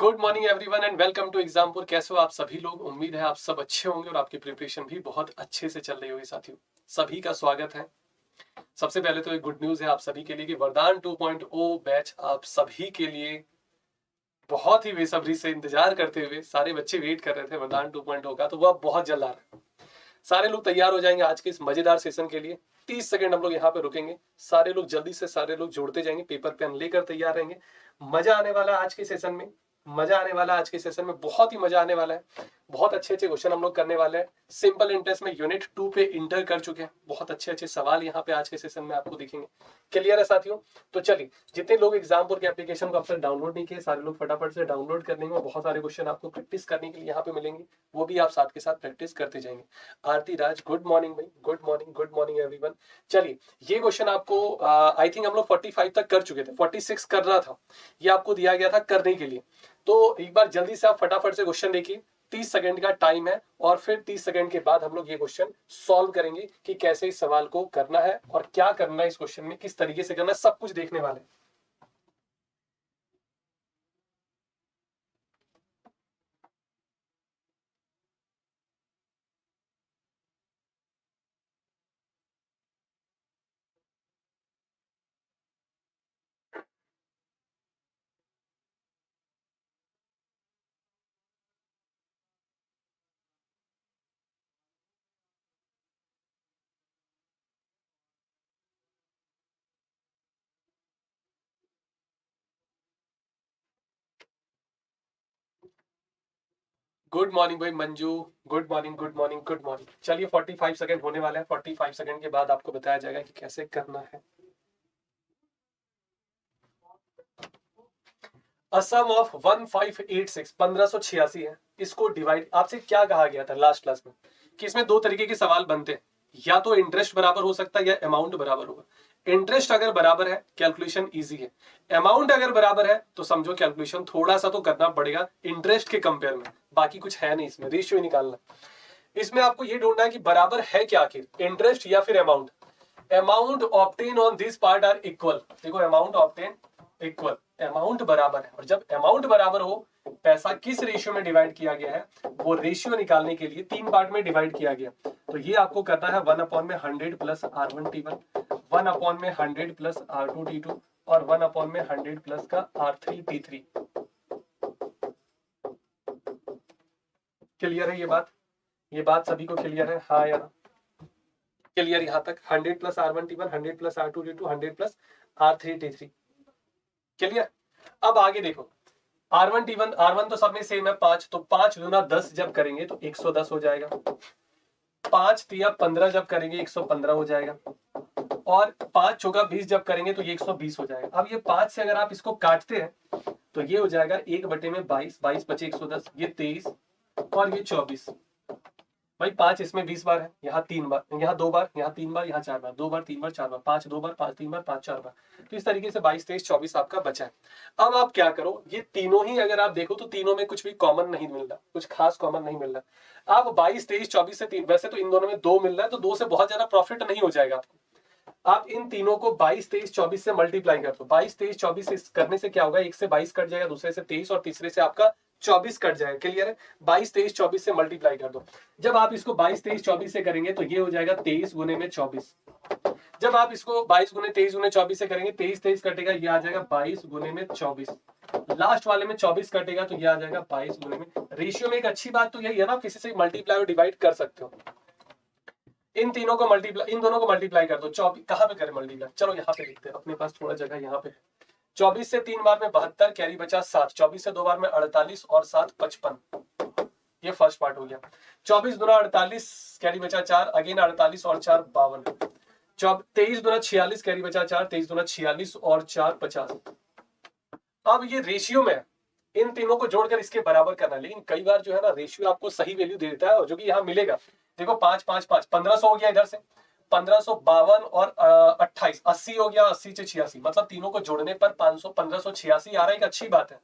Good morning everyone and welcome to Exampur. कैसे हो आप सभी लोग? उम्मीद है आप सब अच्छे होंगे और आपकी प्रिपरेशन भी बहुत अच्छे से चल रही होगी। साथियों, सभी का स्वागत है। सबसे पहले तो एक गुड न्यूज है आप सभी के लिए कि वरदान 2.0 बैच आप सभी के लिए बहुत ही बेसब्री से इंतजार करते हुए सारे बच्चे वेट कर रहे थे वरदान 2.0 का, तो वो अब बहुत जल्द आ रहा है। सारे लोग तैयार हो जाएंगे आज के इस मजेदार सेशन के लिए। 30 सेकंड हम लोग यहाँ पे रुकेंगे। सारे लोग जल्दी से सारे लोग जोड़ते जाएंगे, पेपर पेन लेकर तैयार रहेंगे। मजा आने वाला आज के सेशन में। मजा आने वाला आज के सेशन में, बहुत ही मजा आने वाला है। बहुत अच्छे अच्छे क्वेश्चन हम लोग करने वाले हैं। सिंपल इंटरेस्ट में यूनिट 2 पे इंटर कर चुके हैं। बहुत अच्छे अच्छे सवाल यहाँ पे आज के सेशन में आपको दिखेंगे। क्लियर है साथियों? तो चलिए, जितने लोग एग्जामपुर के एप्लीकेशन को अब तक डाउनलोड नहीं किए, सारे लोग फटाफट से डाउनलोड कर लेंगे। बहुत सारे क्वेश्चन आपको प्रैक्टिस करने के लिए यहाँ पे मिलेंगे, वो भी आप साथ के साथ प्रैक्टिस करते जाएंगे। आरती राज, गुड मॉर्निंग भाई। Good morning everyone. चलिए, ये क्वेश्चन आपको आई थिंक हम लोग 45 तक कर चुके थे, 46 करना था। ये आपको दिया गया था करने के लिए। तो एक बार जल्दी से आप फटाफट से क्वेश्चन देखिए। 30 सेकंड का टाइम है और फिर 30 सेकंड के बाद हम लोग ये क्वेश्चन सॉल्व करेंगे कि कैसे इस सवाल को करना है और क्या करना है इस क्वेश्चन में, किस तरीके से करना है, सब कुछ देखने वाले हैं। गुड मॉर्निंग भाई मंजू। Good morning. चलिए, 45 सेकंड होने वाला है। 45 सेकंड के बाद आपको बताया जाएगा कि कैसे करना है। असम ऑफ 1586 1586 है। इसको डिवाइड आपसे क्या कहा गया था लास्ट क्लास में कि इसमें दो तरीके के सवाल बनते हैं। या तो इंटरेस्ट बराबर हो सकता है या अमाउंट बराबर होगा। इंटरेस्ट अगर बराबर है कैलकुलेशन इजी है। अमाउंट अगर बराबर है तो समझो कैलकुलेशन थोड़ा सा तो करना पड़ेगा इंटरेस्ट के कंपेयर में। बाकी कुछ है नहीं, इसमें रेशियो ही निकालना। इसमें आपको ये ढूंढना है कि बराबर है क्या, आखिर इंटरेस्ट या फिर amount. Amount obtain on this part are equal. देखो, अमाउंट ऑब्टेन इक्वल, अमाउंट बराबर है। और जब अमाउंट बराबर हो, पैसा किस रेशियो में डिवाइड किया गया है, वो रेशियो निकालने के लिए 3 पार्ट में डिवाइड किया गया। तो ये आपको करना है 1/100 प्लस R1T1, 1/100 प्लस R2T2 और 1/100 प्लस का R3T3। क्लियर है ये बात सभी को क्लियर है? हाँ या ना? क्लियर यहाँ तक? 100 plus R1T1, 100 plus R2T2, 100 plus R3T3। Clear? अब आगे देखो, R1T1, R1 तो सब में सेम है 5, तो 5 गुना 10 जब करेंगे तो 110 हो जाएगा। 5 तिया 15 जब करेंगे 115 हो जाएगा। और 5 चौका 20 जब करेंगे तो ये 120 हो जाएगा। अब ये 5 से अगर आप इसको काटते हैं तो ये हो जाएगा 1/22, 22 बचे 110, ये 23 और ये 24। भाई 5 इसमें 20 बार है, यहाँ 3 बार, यहाँ 2 बार, यहाँ 3 बार, यहाँ 4 बार, 2 बार 3 बार 4 बार, 5 2 बार, 5 3 बार, 5 4 बार। तो इस तरीके से 22 23 24 आपका बचा है। अब आप क्या करो, ये तीनों ही अगर आप देखो तो तीनों में कुछ भी कॉमन नहीं मिल रहा, कुछ खास कॉमन नहीं मिल रहा। अब 22 23 24 से 3, वैसे तो इन दोनों में 2 मिल रहा है, तो 2 से बहुत ज्यादा प्रॉफिट नहीं हो जाएगा आपको। आप इन तीनों को 22 23 24 से मल्टीप्लाई कर दो। 22 23 24 करने से क्या होगा, एक से 22 कट जाएगा, दूसरे से 23 और तीसरे से आपका 24 कट जाएगा। क्लियर है? 22 23 24 से मल्टीप्लाई कर दो। जब आप इसको 22 23 24 से करेंगे तो ये हो जाएगा 23 गुने में 24। जब आप इसको 22 गुने 23 गुने 24 से करेंगे, 23 23 कटेगा, ये आ जाएगा 22 गुने में 24। लास्ट वाले में 24 कटेगा तो ये आ जाएगा 22 गुने में। रेशियो में एक अच्छी बात तो यही है ना, किसी से मल्टीप्लाई और डिवाइड कर सकते हो। इन तीनों को मल्टीप्लाई, इन दोनों को मल्टीप्लाई कर दो। 24 कहां पे करें मल्टीप्लाई, चलो यहाँ पे लिखते हैं, अपने पास थोड़ा जगह यहाँ पे। 24 से 3 बार में 72, कैरी बचा 7। 24 से 2 बार में 48 और 7 55। ये फर्स्ट पार्ट हो गया। 24 गुना 48, कैरी बचा 4, अगेन 48 और 4 52। 23 गुना 46, कैरी बचा 4, 23 गुना 46 और 4 50। अब ये रेशियो में इन तीनों को जोड़कर इसके बराबर करना है, लेकिन कई बार जो है ना रेशियो आपको सही वैल्यू दे देता है, और जो कि यहाँ मिलेगा। देखो 5 5 5 1500 हो गया, इधर से 1552 और 28 80 हो गया, 80 से 86, मतलब तीनों को जोड़ने पर 500 1586 आ रहा है। एक अच्छी बात है,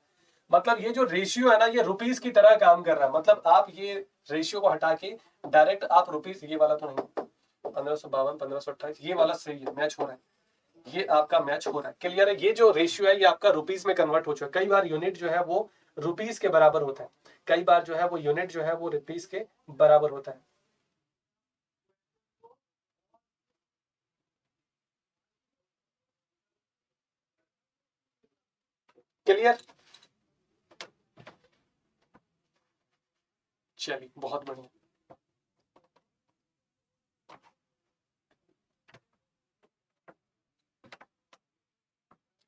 मतलब ये जो रेशियो है ना ये रुपीस की तरह काम कर रहा है। मतलब आप ये रेशियो को हटा के डायरेक्ट आप रुपीस, ये वाला तो नहीं, 1552 1528 ये वाला सही है, मैच हो रहा है, ये आपका मैच हो रहा है। क्लियर है? ये जो रेशियो है ये आपका रुपीस में कन्वर्ट हो चुका है। कई बार यूनिट जो है वो रुपीस के बराबर होता है, कई बार जो है वो यूनिट जो है वो रुपीस के बराबर होता है। क्लियर? चलिए बहुत बढ़िया।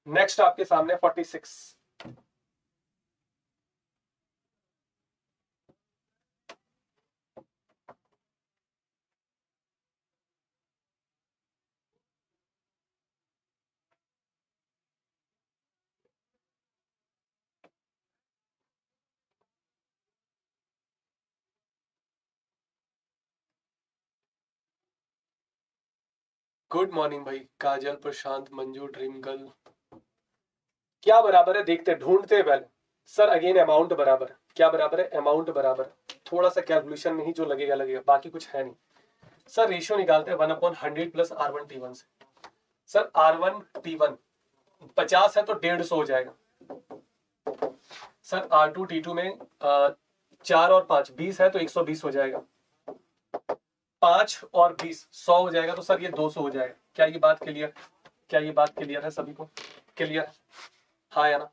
नेक्स्ट आपके सामने 46। गुड मॉर्निंग भाई, काजल, प्रशांत, मंजू, ड्रीम गर्ल। क्या बराबर है देखते, ढूंढते हैं पहले। सर अगेन अमाउंट बराबर है, क्या बराबर है? अमाउंट बराबर है। थोड़ा सा कैलकुलेशन में ही जो लगेगा लगेगा, बाकी कुछ है नहीं। सर रेशियो निकालते हैं 1/100 प्लस R1T1 से। सर R1T1 50 है तो 150 हो जाएगा। सर R2T2 में 4 और 5 20 है तो 120 हो जाएगा। 5 और 20 100 हो जाएगा, तो सर ये 200 हो जाएगा। क्या ये बात क्लियर? क्या ये बात क्लियर है सभी को? क्लियर? हाँ या ना?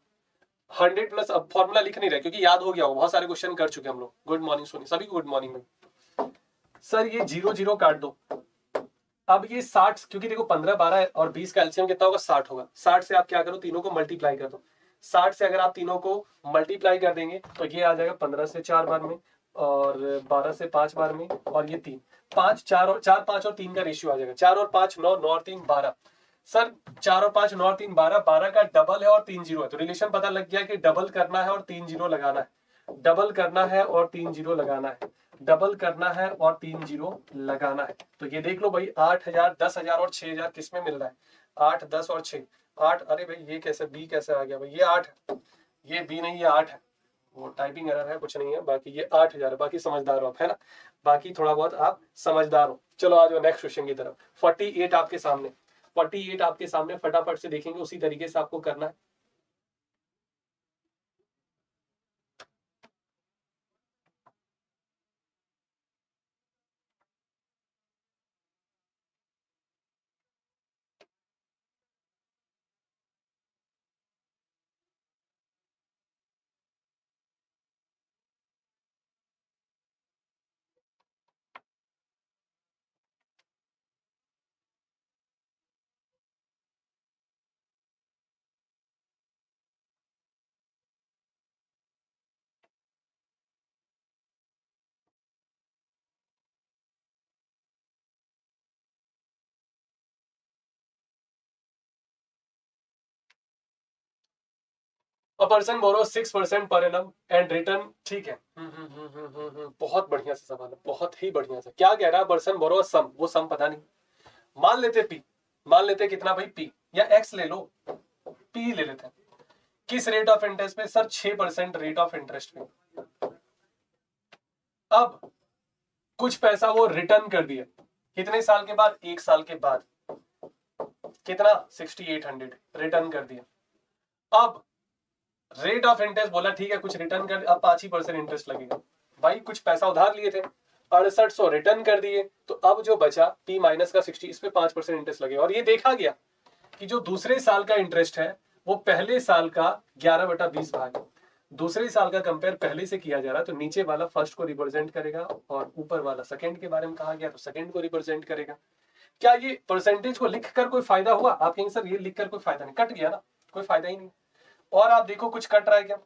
100 प्लस, अब फॉर्मूला लिख नहीं रहे क्योंकि याद हो गया हो, बहुत सारे क्वेश्चन कर चुके हम लोग। गुड मॉर्निंग सोनी, सभी को गुड मॉर्निंग में। सर ये 0 0 काट दो। अब ये 60, क्योंकि देखो 15 12 और 20 का एलसीएम कितना होगा? 60 होगा। 60 से आप क्या करो, तीनों को मल्टीप्लाई कर दो। 60 से अगर आप तीनों को मल्टीप्लाई कर देंगे तो ये आ जाएगा 15 से 4 बार में, और 12 से 5 बार में, और ये 3 5 4 और 4 5 और 3 का रेशियो आ जाएगा। 4 और 5 9, 9 और 3 12। सर 4 और 5 9 और 3 12, 12 का डबल है और 3 जीरो है, तो रिलेशन पता लग गया कि डबल करना है और 3 जीरो लगाना है। डबल करना है और 3 जीरो लगाना है। डबल करना है और 3 जीरो लगाना है। तो ये देख लो भाई, 8,000 10,000 और 6,000 किस में मिल रहा है? 8 10 और 6 8। अरे भाई ये कैसे बी कैसे आ गया भाई? ये 8 है, ये बी नहीं, ये 8 है। वो टाइपिंग एरर है, कुछ नहीं है। बाकी ये 8,000 है। बाकी समझदार हो आप, है ना? बाकी थोड़ा बहुत आप समझदार हो। चलो आ जाओ नेक्स्ट क्वेश्चन की तरफ। 48 आपके सामने। 48 आपके सामने, फटाफट से देखेंगे, उसी तरीके से आपको करना है। A person borrows 6% per annum and return, ठीक है। बहुत बढ़िया सा सवाल है, बहुत ही बढ़िया सा। क्या कह रहा है? पर्सन बोरो सम, वो सम पता नहीं। मान लेते पी, मान लेते कितना भाई? पी या एक्स ले लो, पी ले लेते हैं। किस रेट ऑफ इंटरेस्ट पे? सर 6% रेट ऑफ इंटरेस्ट पे। अब कुछ पैसा वो रिटर्न कर दिया, कितने साल के बाद? 1 साल के बाद। कितना? 6800 रिटर्न कर दिया। अब रेट ऑफ इंटरेस्ट बोला ठीक है, कुछ रिटर्न कर, अब 5% इंटरेस्ट लगेगा। भाई कुछ पैसा उधार लिए थे, 6800 रिटर्न कर दिए, तो अब जो बचा P माइनस का 60, इस पे 5% इंटरेस्ट लगेगा। और ये देखा गया कि जो दूसरे साल का इंटरेस्ट है वो पहले साल का 11/20 भाग है। दूसरे साल का कंपेयर पहले से किया जा रहा है, तो नीचे वाला फर्स्ट को रिप्रेजेंट करेगा और ऊपर वाला सेकंड के बारे में कहा गया तो सेकंड को रिप्रेजेंट करेगा। क्या ये परसेंटेज को लिखकर कोई फायदा हुआ? आप कहेंगे सर ये लिखकर कोई फायदा नहीं, कट गया ना, कोई फायदा ही नहीं। और आप देखो कुछ कट रहा है क्या?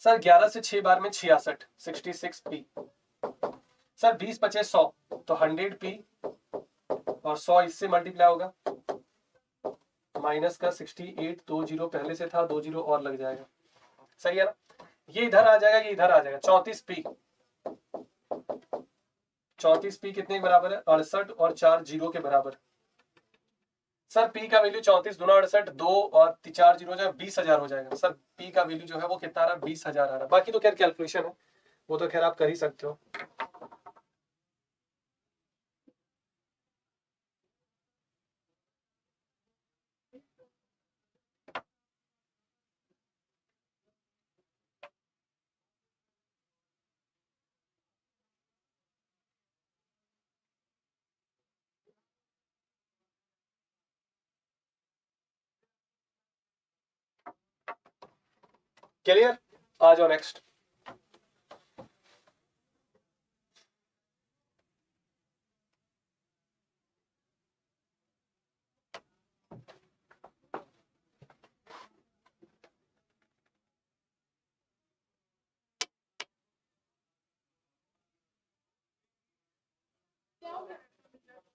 सर 11 से 6 बार में 66, 66p। सर 20 पचे 100, तो 100p, और 100 इससे मल्टीप्लाई होगा, माइनस का 68, 2 जीरो पहले से था, 2 जीरो और लग जाएगा। सही है ना? ये इधर आ जाएगा, ये इधर आ जाएगा। 34p, 34p कितने के बराबर है? 68, और 4 जीरो के बराबर। सर पी का वैल्यू 34 दूना 68, 2 और 4 जीरो जाए 20,000 हो जाएगा। सर पी का वैल्यू जो है वो कितना आ रहा है? 20,000 आ रहा है। बाकी तो खैर कैलकुलेशन है, वो तो खैर आप कर ही सकते हो। क्लियर? आ जाओ नेक्स्ट।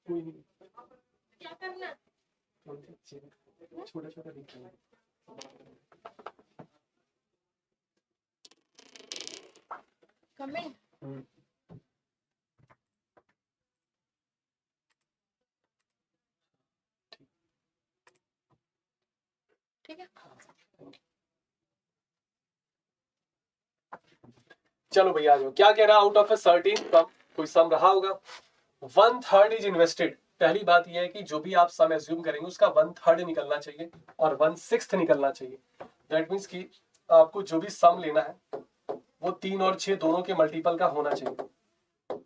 क्या करना? छोटा छोटा दिख रहा है। कमेंट। ठीक है। चलो भैया आ जाओ। क्या कह रहा है? आउट ऑफ ए सर्टेन सम, कोई सम रहा होगा, 1/3 इज इन्वेस्टेड। पहली बात यह है कि जो भी आप सम एज्यूम करेंगे उसका 1/3 निकलना चाहिए और 1/6 निकलना चाहिए। दैट मीन्स कि आपको जो भी सम लेना है वो 3 और 6 दोनों के मल्टीपल का होना चाहिए।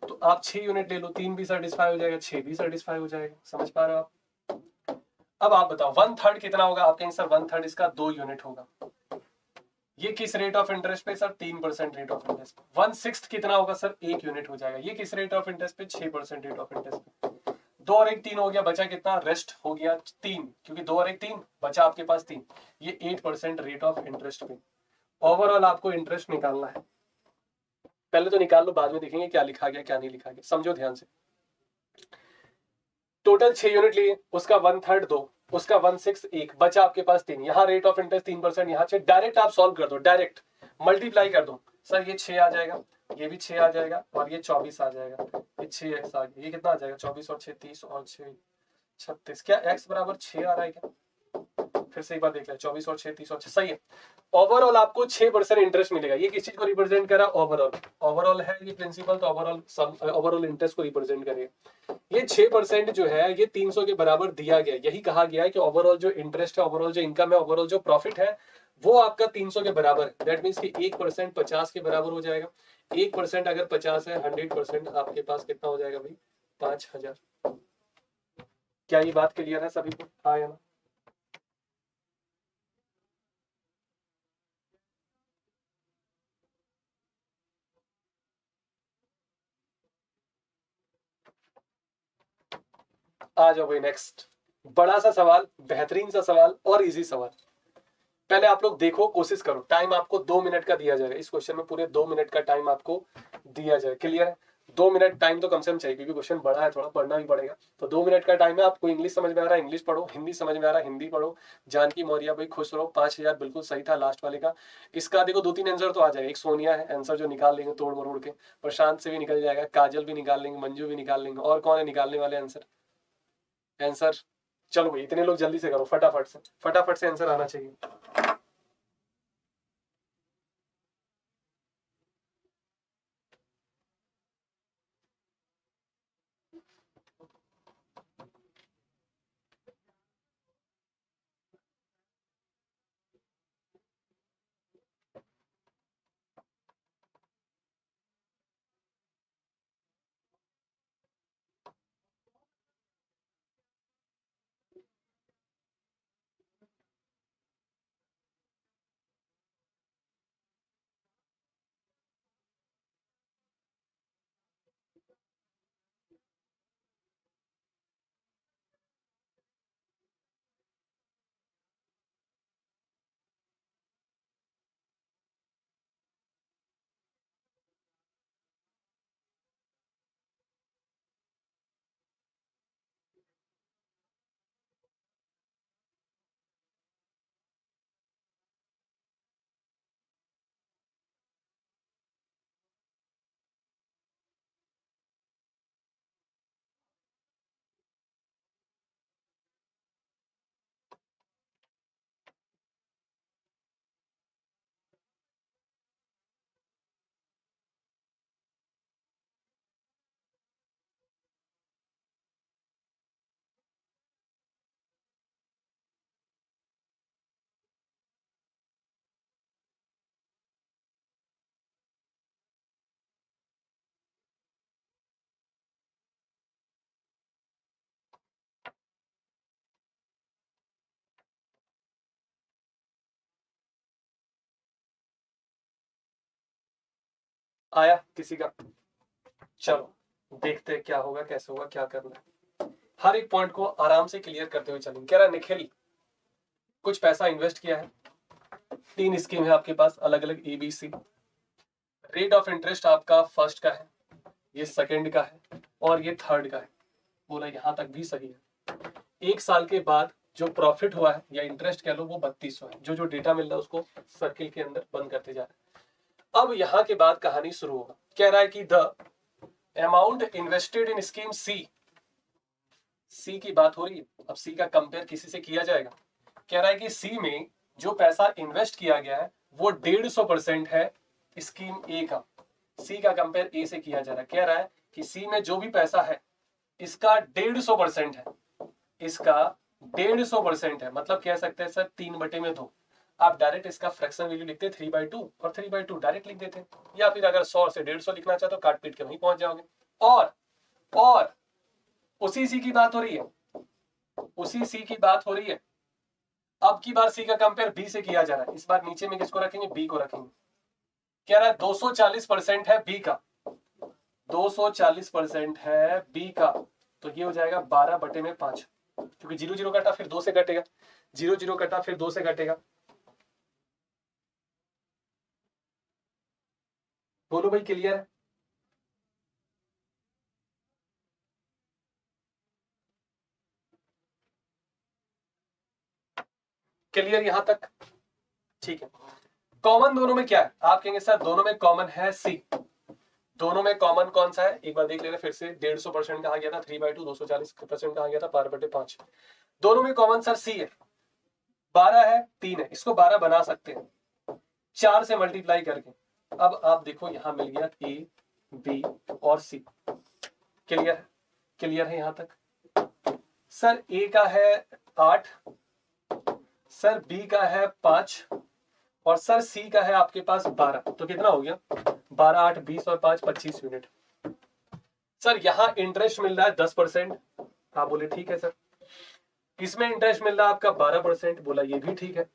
तो आप 6 यूनिट ले लो, 3 भी सेटिस्फाई हो जाएगा, 6 भी सेटिस्फाई हो जाएगा। समझ पा रहे हो आप? अब आप बताओ 1/3 कितना होगा? आपके आंसर 1/3 इसका 2 यूनिट होगा। ये किस रेट ऑफ इंटरेस्ट पे सर? 3% rate of interest. 1/6 कितना होगा सर? 1 यूनिट हो जाएगा। ये किस रेट ऑफ इंटरेस्ट पे? 6% रेट ऑफ इंटरेस्ट पे। 2 और 1 3 हो गया, बचा कितना? रेस्ट हो गया 3, क्योंकि 2 और 1 3 बचा आपके पास 3। ये 8% रेट ऑफ इंटरेस्ट पे। ओवरऑल आपको इंटरेस्ट निकालना है। पहले तो निकाल लो, बाद में देखेंगे क्या लिखा गया क्या नहीं लिखा गया। समझो ध्यान से। टोटल 6 यूनिट लिए, उसका 1/3 2, उसका 1/6 1, बचा आपके पास 3। यहाँ रेट ऑफ इंटरेस्ट 3%, यहाँ से डायरेक्ट आप सॉल्व कर दो, डायरेक्ट मल्टीप्लाई कर दो। सर ये 6 आ जाएगा, ये भी 6 आ जाएगा और ये 24 आ जाएगा। ये 6x आ गया। ये कितना आ जाएगा? 24 और 6 30 और 6 36। क्या x बराबर 6 आ रहा है क्या? फिर से एक बार देख लें। 24 और 6 30 और 6, सही है। ओवरऑल आपको 6% इंटरेस्ट मिलेगा। ये किस चीज को रिप्रेजेंट कर रहा है? ओवरऑल। ओवरऑल है ये प्रिंसिपल, तो ओवरऑल ओवरऑल इंटरेस्ट को रिप्रेजेंट करेगा। ये 6% जो है ये 300 के बराबर दिया गया। यही कहा गया है कि ओवरऑल जो इंटरेस्ट है, ओवरऑल जो इनकम है, ओवरऑल जो प्रॉफिट है वो आपका 300 के बराबर है। दैट मीन्स कि 1% 50 के बराबर हो जाएगा। 1% अगर 50 है, 100% आपके पास कितना हो जाएगा भाई? 5000। क्या ये बात क्लियर है सभी को? हाँ या ना? आ जाओ भाई नेक्स्ट। बड़ा सा सवाल, बेहतरीन सा सवाल और इजी सवाल। पहले आप लोग देखो, कोशिश करो। टाइम आपको 2 मिनट का दिया जाएगा। इस क्वेश्चन में पूरे 2 मिनट का टाइम आपको दिया जाए। क्लियर है? 2 मिनट टाइम तो कम से कम चाहिए, क्योंकि क्वेश्चन बड़ा है, थोड़ा पढ़ना भी पड़ेगा। तो 2 मिनट का टाइम है। आपको इंग्लिश समझ में आ रहा है इंग्लिश पढ़ो, हिंदी समझ में आ रहा है हिंदी पढ़ो। जानकी मौर्य भाई खुश रहो। 5000 बिल्कुल सही था लास्ट वाले का। इसका देखो 2-3 आंसर तो आ जाएगा। एक सोनिया है आंसर जो निकाल लेंगे तोड़ मरोड़ के। प्रशांत से भी निकल जाएगा, काजल भी निकाल लेंगे, मंजू भी निकाल लेंगे। और कौन है निकालने वाले आंसर? आंसर चलो भाई इतने लोग जल्दी से करो, फटाफट से आंसर आना चाहिए। आया किसी का? चलो देखते हैं क्या होगा, कैसे होगा, क्या करना है। हर एक पॉइंट को आराम से क्लियर करते हुए चलेंगे। कह रहा निखिल कुछ पैसा इन्वेस्ट किया है, 3 स्कीम है आपके पास अलग अलग ABC। रेट ऑफ इंटरेस्ट आपका फर्स्ट का है, ये सेकंड का है और ये थर्ड का है। बोला यहां तक भी सही है। 1 साल के बाद जो प्रॉफिट हुआ है या इंटरेस्ट कह लो वो 3200 है। जो जो डेटा मिल रहा है उसको सर्किल के अंदर बंद करते जा रहे हैं। अब यहां के बाद कहानी शुरू होगा। कह रहा है कि the amount invested in scheme C की बात हो रही है। अब सी का कंपेयर किसी से किया जाएगा। कह रहा है कि सी में जो पैसा इन्वेस्ट किया गया है वो 150% है स्कीम ए का। सी का कंपेयर ए से किया जा रहा है। कह रहा है कि सी में जो भी पैसा है इसका 150% है, इसका 150% है। मतलब कह सकते हैं सर 3/2। आप डायरेक्ट इसका फ्रैक्शन वैल्यू लिखते 3/2 और 3/2 डायरेक्ट लिख देते, या फिर अगर 100 से 150 लिखना चाहते तो काट पीट के वहीं पहुंच जाओगे। और उसी सी की बात हो रही है, उसी सी की बात हो रही है। अब की बार सी का कंपेयर बी से किया जा रहा है। इस बार नीचे में किसको रखेंगे? बी को रखेंगे। कह रहा है 240% है बी का, 240% है बी का। तो ये हो जाएगा 12/5, क्योंकि 0 0 कटा फिर 2 से कटेगा, 0 0 कटा फिर 2 से कटेगा। बोलो भाई क्लियर है? क्लियर यहां तक? ठीक है। कॉमन दोनों में क्या है? आप कहेंगे सर दोनों में कॉमन है सी। दोनों में कॉमन कौन सा है एक बार देख लेना फिर से। 150% कहा गया था 3/2, 240% कहा गया था 12/5। दोनों में कॉमन सर सी है। 12 है, 3 है, इसको 12 बना सकते हैं 4 से मल्टीप्लाई करके। अब आप देखो यहां मिल गया ए बी और सी। क्लियर है? क्लियर है यहां तक? सर ए का है 8, सर बी का है 5 और सर सी का है आपके पास 12। तो कितना हो गया? 12 8 20 और 5 25 यूनिट। सर यहां इंटरेस्ट मिल रहा है 10%। आप बोले ठीक है सर। इसमें इंटरेस्ट मिल रहा है आपका 12%। बोला ये भी ठीक है।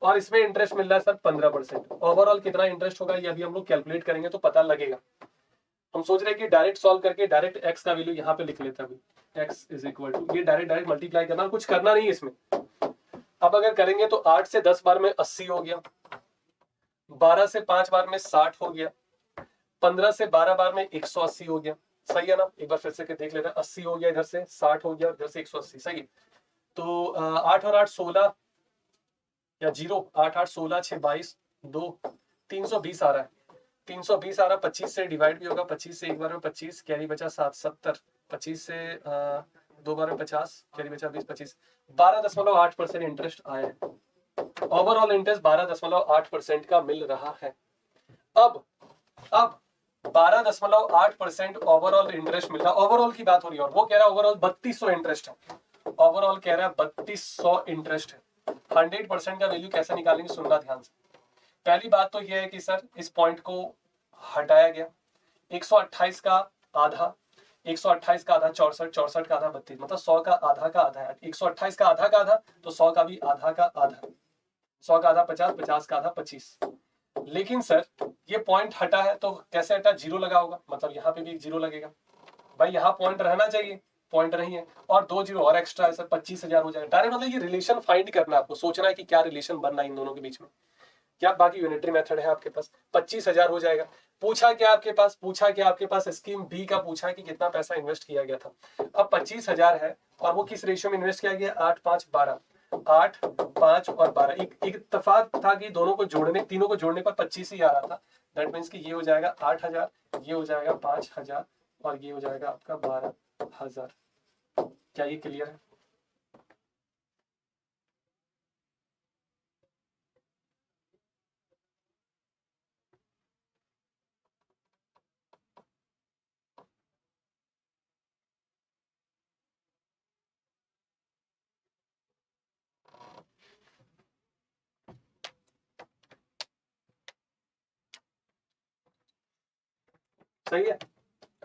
और इसमें इंटरेस्ट मिल रहा है सर 15%। ओवरऑल कितना इंटरेस्ट होगा ये अभी हम लोग कैलकुलेट करेंगे तो पता लगेगा। हम सोच रहे हैं कि डायरेक्ट सॉल्व करके डायरेक्ट एक्स का वैल्यू यहाँ पे लिख लेते हैं। अभी एक्स इज इक्वल टू ये डायरेक्ट मल्टीप्लाई करना, कुछ करना नहीं है इसमें। अब अगर करेंगे तो 8 से 10 बार में 80 हो गया, 12 से 5 बार में 60 हो गया, 15 से 12 बार में 180 हो गया। सही है ना? एक बार फिर से देख लेते हैं। 80 हो गया, इधर से 60 हो गया, इधर से 180। सही है। तो 8 और 8 16 या 0 8 8 16 6 22 2 320 आ रहा है। 320 आ रहा। 25 से डिवाइड भी होगा। 25 से एक बार में 25, कैरी बचा 7 70। 25 से 2 बार में 50, कैरी बचा 20 25। 12.8% इंटरेस्ट आया है। ओवरऑल इंटरेस्ट 12.8% का मिल रहा है। अब 12.8% ओवरऑल इंटरेस्ट मिल रहा है। ओवरऑल की बात हो रही है और वो कह रहा है ओवरऑल 3200 इंटरेस्ट है। ओवरऑल कह रहा है 3200 इंटरेस्ट है। 100% का वैल्यू कैसे निकालेंगे सुनना ध्यान से। पहली बात तो यह है कि सर इस पॉइंट को हटाया गया। 128 का आधा, 128 का आधा 64, 64 का आधा 32, मतलब 100 का आधा है। 128 का आधा तो 100 का भी आधा का आधा। 100 का आधा 50, 50 का आधा 25। लेकिन सर ये पॉइंट हटा है तो कैसे हटा? 0 लगा होगा, मतलब यहाँ पे भी एक 0 लगेगा। भाई यहाँ पॉइंट रहना चाहिए, पॉइंट नहीं है और 2 0 और एक्स्ट्रा है सर, 25,000 हो जाएगा डायरेक्ट। मतलब ये रिलेशन फाइंड करना है आपको, सोचना है कि क्या रिलेशन बन रहा है इन दोनों के बीच में। क्या बाकी यूनिटरी मेथड है आपके पास। 25,000 हो जाएगा। पूछा क्या आपके पास? पूछा क्या आपके पास? स्कीम बी का पूछा कि कितना पैसा इन्वेस्ट किया गया था। अब 25,000 है और वो किस रेशियो में इन्वेस्ट किया गया? 8 5 12। 8 5 और 12। एक इत्तेफाक था कि दोनों को जोड़ने, तीनों को जोड़ने पर 25 ही आ रहा था। दैट मीन्स कि ये हो जाएगा 8,000, ये हो जाएगा 5,000 और ये हो जाएगा आपका 12,000। क्या ये क्लियर है? सही है।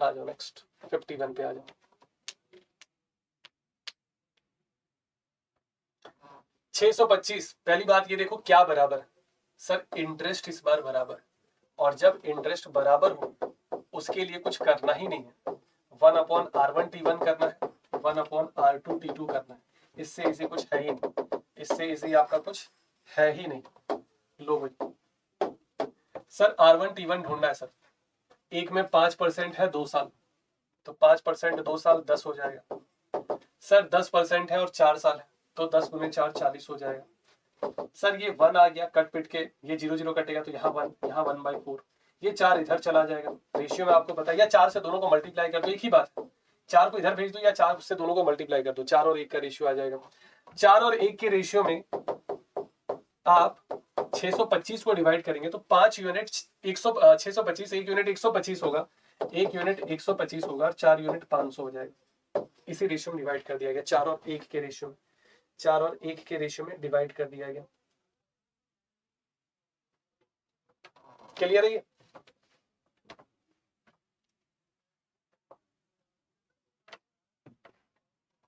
आ जाओ नेक्स्ट 51 पे आ जाओ। 625। पहली बात ये देखो क्या बराबर है सर? इंटरेस्ट इस बार बराबर, और जब इंटरेस्ट बराबर हो उसके लिए कुछ करना ही नहीं है, 1/R1T1 करना है, 1/R2T2 करना है। इससे इसी कुछ है ही नहीं, इससे इसी आपका कुछ है ही नहीं। लो भाई सर R1T1 ढूंढना है सर, एक में 5% है 2 साल, तो 5% 2 साल 10 हो जाएगा। सर 10% है और 4 साल है, तो 10 गुने 4 40 हो जाएगा। सर ये 1 आ गया, कट पिट के ये 0 0 कटेगा तो यहाँ 1, यहाँ 1/4, ये 4 इधर चला जाएगा। रेशियो में आपको पता है, या 4 से दोनों को मल्टीप्लाई कर दो, एक ही बात है, 4 को इधर भेज दो या 4 से दोनों को मल्टीप्लाई कर दो, 4 और 1 का रेशियो आ जाएगा। 4 और 1 के रेशियो में आप 625 को डिवाइड करेंगे तो 5 यूनिट 625, 1 यूनिट 125 होगा, 1 यूनिट 125 होगा और 4 यूनिट 500 हो जाएगा। इसी रेशियो में डिवाइड कर दिया गया, 4 और 1 के रेशियो में, 4 और 1 के रेशियो में डिवाइड कर दिया गया। क्लियर है ये?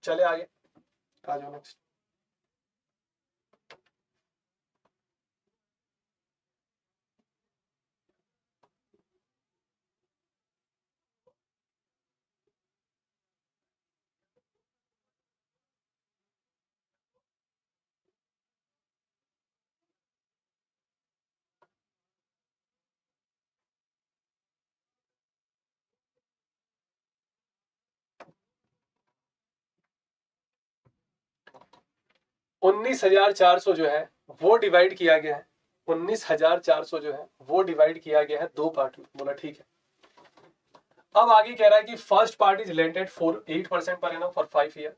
चले आगे, आ जाओ नेक्स्ट। उन्नीस हजार चार सौ जो है वो डिवाइड किया गया है, 19,400 जो है वो डिवाइड किया गया है 2 पार्ट में। बोला ठीक है। अब आगे कह रहा है कि first part is lented for 8% पर annum for 5 year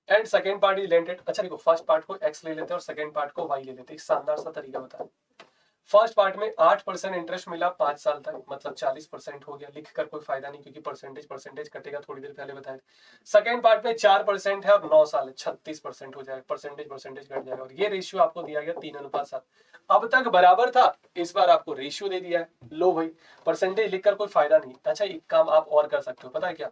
and second part is lented. अच्छा देखो, फर्स्ट पार्ट को x ले लेते हैं और सेकेंड पार्ट को y ले लेते हैं। एक शानदार सा तरीका बताया। फर्स्ट पार्ट में 8% इंटरेस्ट मिला 5 साल तक, मतलब 40% हो गया। लिख कर कोई फायदा नहीं क्योंकि परसेंटेज कटेगा, थोड़ी देर पहले बताया। सेकेंड पार्ट में 4% है और 9 साल है, 36% हो जाएगा, परसेंटेज कट जाएगा। और ये रेशियो आपको दिया गया 3:7। अब तक बराबर था, इस बार आपको रेशियो दे दिया है। लो भाई, परसेंटेज लिखकर कोई फायदा नहीं। अच्छा एक काम आप और कर सकते हो, पता है क्या?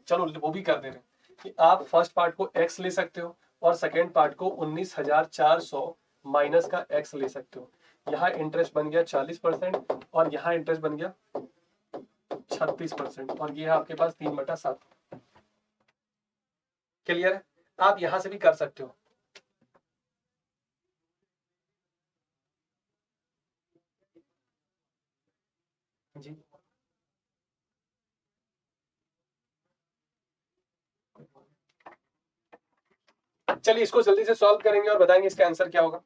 चलो वो भी कर दे रहे कि आप फर्स्ट पार्ट को x ले सकते हो और सेकेंड पार्ट को 19,400 माइनस का x ले सकते हो। यहाँ इंटरेस्ट बन गया 40% और यहाँ इंटरेस्ट बन गया 36%, और ये है आपके पास 3/7। क्लियर है? आप यहां से भी कर सकते हो। जी चलिए इसको जल्दी से सॉल्व करेंगे और बताएंगे इसका आंसर क्या होगा।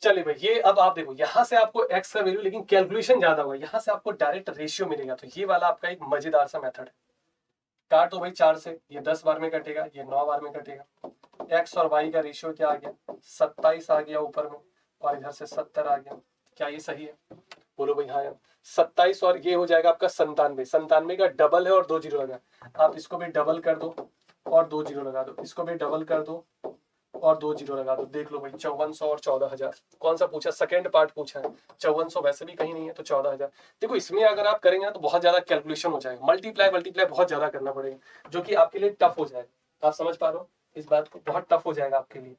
चलिए भाई, ये अब आप देखो, यहां से आपको x का वैल्यू, लेकिन कैलकुलेशन ज्यादा होगा। यहां से आपको डायरेक्ट रेशियो मिलेगा, तो ये वाला आपका एक मजेदार सा मेथड है। काटो भाई 4 से, ये 10 बार में कटेगा, ये 9 बार में कटेगा। x और y का रेशियो क्या आ गया? 27 आ गया ऊपर में, और इधर से 70 आ गया। क्या ये सही है? बोलो भाई हाँ यार। 27 और ये हो जाएगा आपका 97। 97 का डबल है और 2 जीरो लगा, आप इसको भी डबल कर दो और 2 जीरो लगा दो, इसको भी डबल कर दो और 2 जीरो लगा दो। देख लो भाई, 5400 और 14,000। कौन सा पूछा? सेकंड पार्ट पूछा है। 5400 वैसे भी कहीं नहीं है, तो 14,000। देखो इसमें अगर आप करेंगे ना तो बहुत ज्यादा कैलकुलेशन हो जाएगा, मल्टीप्लाई बहुत ज्यादा करना पड़ेगा, जो कि आपके लिए टफ हो जाएगा। आप समझ पा रहे हो इस बात को? बहुत टफ हो जाएगा आपके लिए।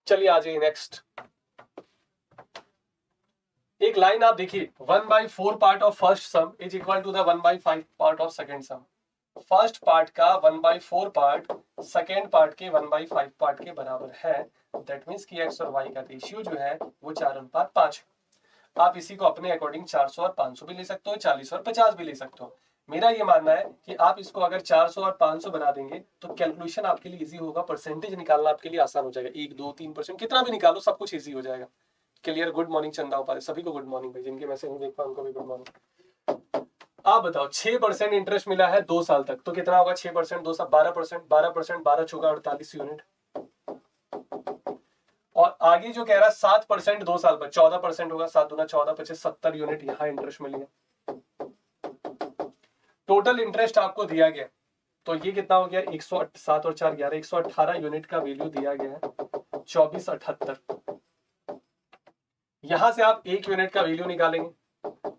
चलिए आ जाइए नेक्स्ट। एक लाइन आप देखिए, 1/4 part of first sum is equal to the 1/5 part of second sum. First part का 1/4 पार्ट सेकेंड पार्ट के 1/5 पार्ट के बराबर है। दैट मीन्स कि एक्स और वाई का रेशियो जो है वो 4:5। आप इसी को अपने अकॉर्डिंग 400 और 500 भी ले सकते हो, 40 और 50 भी ले सकते हो। मेरा ये मानना है कि आप इसको अगर 400 और 500 बना देंगे तो कैलकुलेशन आपके लिए इजी होगा, परसेंटेज निकालना आपके लिए आसान हो जाएगा। 1, 2, 3% कितना भी निकालो, सब कुछ इजी हो जाएगा। क्लियर? गुड मॉर्निंग चंदा उपाध्याय, सभी को गुड मॉर्निंग भाई, जिनके मैसेज नहीं देख पाए उनको भी गुड मॉर्निंग। आप बताओ 6% इंटरेस्ट मिला है 2 साल तक, तो कितना होगा 6% 2 साल 12%, 12%, 12 चौका 48 यूनिट। और आगे जो कह रहा है 7% 2 साल पर, 14% होगा, 7 दूना 14, 25 70 यूनिट यहाँ इंटरेस्ट मिल गया। टोटल इंटरेस्ट आपको दिया गया, तो ये कितना हो गया 107 और 4 11, 118 यूनिट का वैल्यू दिया गया है, 2478। यहां से आप 1 यूनिट का वैल्यू निकालेंगे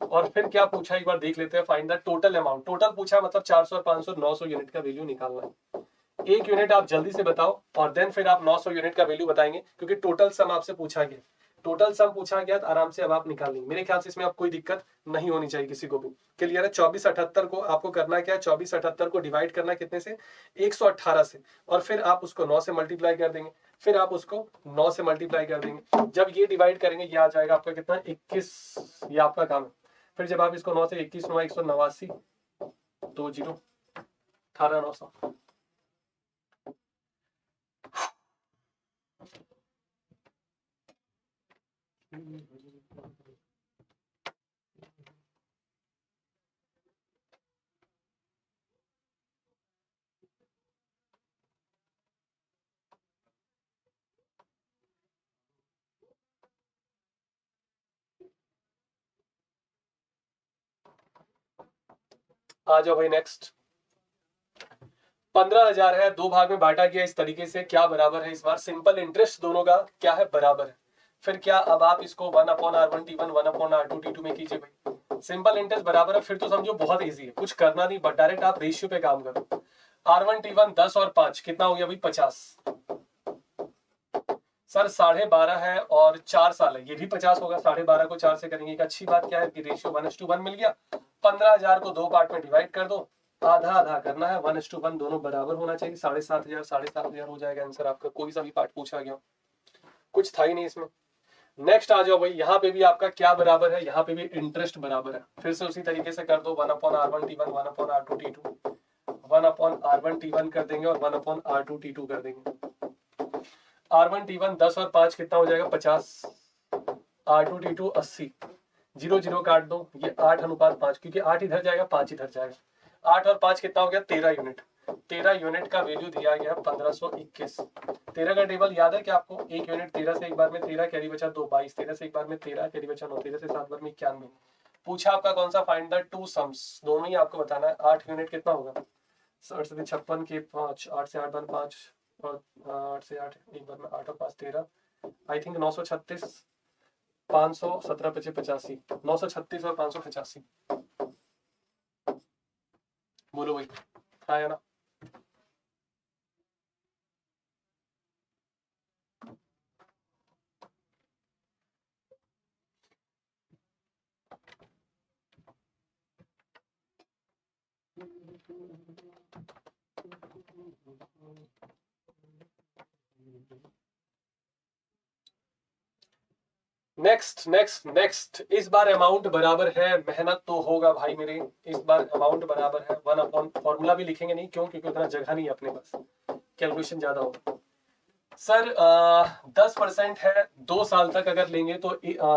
और फिर क्या पूछा एक बार देख लेते हैं। Find the total amount. Total पूछा मतलब 400 और 500 900 यूनिट का वैल्यू निकालना है। 1 यूनिट आप जल्दी से बताओ और देन फिर आप 900 यूनिट का वैल्यू बताएंगे, क्योंकि टोटल सम आपसे पूछा गया। टोटल सम पूछा गया तो आराम से अब आप निकाल लेंगे। मेरे ख्याल से इसमें अब कोई दिक्कत नहीं होनी चाहिए किसी को भी। क्लियर है? 2478 को आपको करना क्या है, 2478 को डिवाइड करना कितने से, 118 से, और फिर आप उसको 9 से मल्टीप्लाई कर देंगे, फिर आप उसको 9 से मल्टीप्लाई कर देंगे। जब ये डिवाइड करेंगे ये आ जाएगा आपका कितना 21, ये आपका काम है। फिर जब आप इसको 9 से 21 9 189 2 0 18 900। आ जाओ भाई नेक्स्ट। 15,000 है, 2 भाग में बांटा गया इस तरीके से, क्या बराबर है इस बार? सिंपल इंटरेस्ट दोनों का क्या है, बराबर है। फिर क्या, अब आप इसको 1/R1T1 1/R2T2 में कीजिए भाई। सिंपल इंटरेस्ट बराबर है, फिर तो समझो बहुत इजी है, कुछ करना नहीं, बट डायरेक्ट आप रेशियो पे काम करो। R1T1 10 और 5 कितना हो गया भाई 50। सर 12.5 है और 4 साल है, ये भी 50 होगा। 12.5 को 4 से करेंगे। एक अच्छी बात क्या है कि रेशियो 1:1 मिल गया। 15,000 को 2 पार्ट में डिवाइड कर दो, आधा आधा करना है, 1:1 दोनों बराबर होना चाहिए। 7,500 7,500 हो जाएगा आंसर आपका। कोई सा भी पार्ट पूछा गया, कुछ था ही नहीं इसमें। नेक्स्ट आ जाओ भाई, यहाँ पे भी आपका क्या बराबर है, यहाँ पे भी इंटरेस्ट बराबर है। फिर से उसी तरीके से कर दो, 1/R1T1 1/R2T2, 1/R1T1 कर देंगे और 1/R2T2 कर देंगे। R1T1 10 और 5 कितना हो जाएगा 50, R2T2 80, 0 0 काट दो, ये 8:5, क्योंकि 8 इधर जाएगा 5 इधर जाएगा। 8 और 5 कितना हो गया 13 यूनिट। 13 यूनिट का वैल्यू दिया गया 1521। 13 का टेबल याद है कि आपको? 1 यूनिट 13 से एक बार में 13, कैरी बचा 2 22, 13 से एक बार में 13, कैरी बचा 9, 13 से 7 बार में 91। पूछा आपका कौन सा, फाइंड द टू सम्स, दोनों ही आपको बताना है। 8 यूनिट कितना होगा, 56 के 5, 8 से 8 बार 5 और 8 से 8 एक बार में 8 और 5 13, आई थिंक 936, 517 25 85, 936 और 585। बोलो भाई, हाँ या ना? नेक्स्ट नेक्स्ट नेक्स्ट, इस बार अमाउंट बराबर है, मेहनत तो होगा भाई मेरे। इस बार अमाउंट बराबर है 1/, फॉर्मूला भी लिखेंगे नहीं, क्यों? क्योंकि उतना जगह नहीं है अपने पास, कैलकुलेशन ज्यादा होगा। सर 10% है 2 साल तक अगर लेंगे तो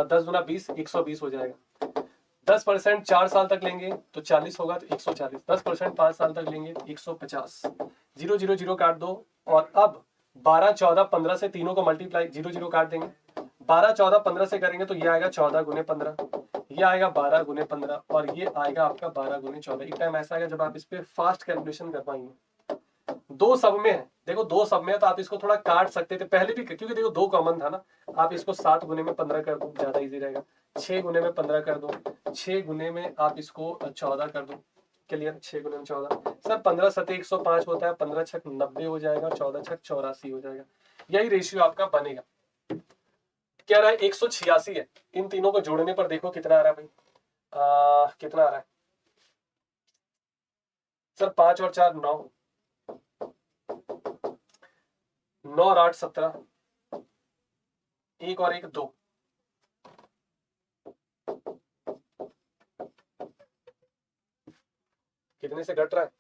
10 गुना 20 120 हो जाएगा। 10% 4 साल तक लेंगे तो 40 होगा, तो 140। 10% 5 साल तक लेंगे 150। 0 0 0 काट दो, और अब 12 14 15 से तीनों को मल्टीप्लाई, 0 0 काट देंगे। 12 14 15 से करेंगे तो ये आएगा 14 गुने 15, ये आएगा 12 गुने 15, और ये आएगा आपका 12 गुने 14। एक टाइम ऐसा आएगा जब आप इस पे फास्ट कैलकुलेशन कर पाएंगे। 2 सब में है, देखो 2 सब में है तो आप इसको थोड़ा काट सकते थे पहले भी, क्योंकि देखो 2 कॉमन था ना। आप इसको 7 गुने में 15 कर दो, ज्यादा इजी रहेगा। 6 गुने में 15 कर दो, 6 गुने में आप इसको 14 कर दो। क्लियर? 6 गुने में 14। सर 15 सते 105 होता है, 15 छक 90 हो जाएगा, 14 छक 84 हो जाएगा। यही रेशियो आपका बनेगा। क्या रहा है 186 है। इन तीनों को जोड़ने पर देखो कितना आ रहा है भाई, कितना आ रहा है सर, 5 और 4 9, 9 और 8 17, 1 और 1 2, कितने से घट रहा है?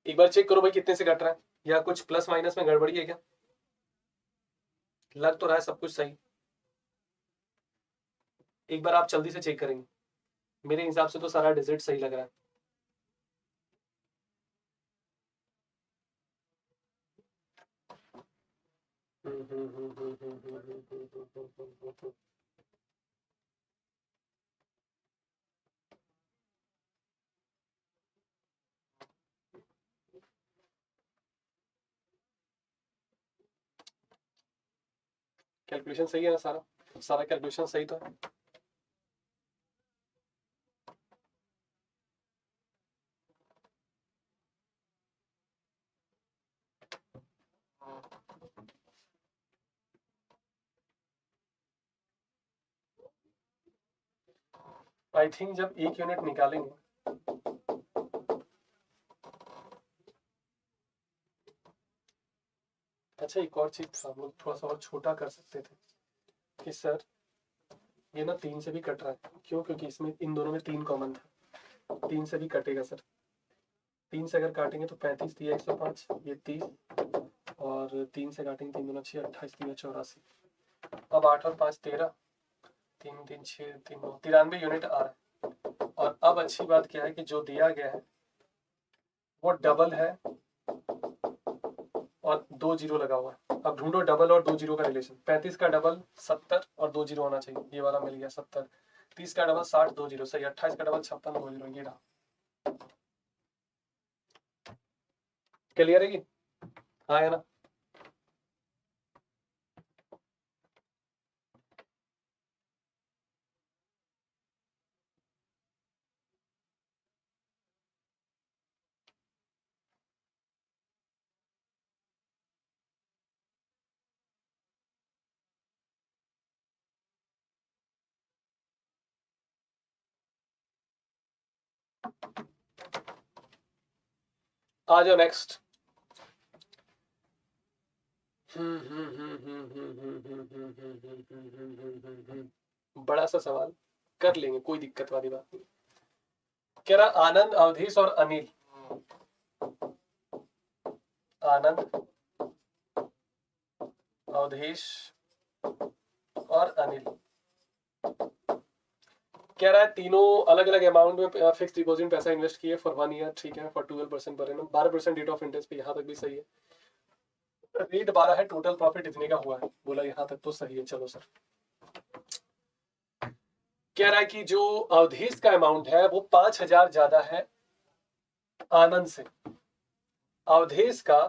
एक बार चेक करो भाई कितने से घट रहा है, या कुछ प्लस माइनस में गड़बड़ी है क्या? लग तो रहा है सब कुछ सही। एक बार आप जल्दी से चेक करेंगे, मेरे हिसाब से तो सारा डिजिट सही लग रहा है। कैलकुलेशन सही है ना? सारा सारा कैलकुलेशन सही तो है। आई थिंक जब 1 यूनिट निकालेंगे, अच्छा एक और चीज हम लोग थोड़ा सा और छोटा कर सकते थे कि सर ये ना 3 से भी कट रहा है, क्यों? क्योंकि इसमें इन दोनों में 3 कॉमन था, 3 से भी कटेगा सर। 3 से अगर काटेंगे तो 35 दिया 105, ये 30, और 3 से काटेंगे 3 दूना 6, 28 दिया 84। अब 8 और 5 13, 3 3 6 3 9, 93 यूनिट आ रहा है। और अब अच्छी बात क्या है कि जो दिया गया है वो डबल है और 2 जीरो लगा हुआ है। अब ढूंढो डबल और 2 जीरो का रिलेशन। 35 का डबल 70 और 2 जीरो होना चाहिए, ये वाला मिल गया 70। 30 का डबल 60, 2 जीरो सही। 28 का डबल 56, 2 जीरो, ये रहा। क्लियर है कि? हाँ है ना? आ जाओ नेक्स्ट। बड़ा सा सवाल कर लेंगे, कोई दिक्कत वाली बात नहीं। कह रहा आनंद, अवधेश और अनिल, आनंद, अवधेश और अनिल, कह रहा है तीनों अलग अलग अमाउंट में फिक्स डिपॉजिट में पैसा इन्वेस्ट किए फॉर 1 ईयर, ठीक है, for 12% per annum, 12% rate of interest पे, यहाँ तक भी सही है। रेट 12 है, टोटल प्रॉफिट इतने का हुआ है, बोला यहाँ तक तो सही है। चलो सर, कह रहा है कि जो अवधेश का अमाउंट है वो 5000 ज्यादा है आनंद से। अवधेश का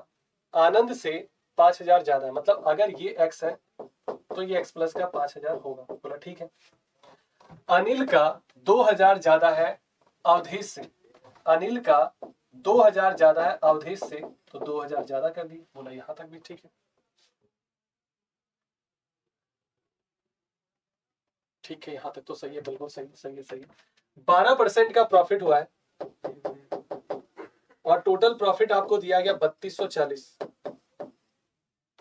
आनंद से 5000 ज्यादा है, मतलब अगर ये x है तो ये x प्लस का 5000 होगा। बोला ठीक है। अनिल का 2000 ज्यादा है अवधेश से, अनिल का 2000 ज्यादा है अवधेश से, तो 2000 ज्यादा कर दिए। बोला यहां तक भी ठीक है। ठीक है, यहां तक तो सही है, बिल्कुल सही सही है, सही है। 12% का प्रॉफिट हुआ है और टोटल प्रॉफिट आपको दिया गया 3240।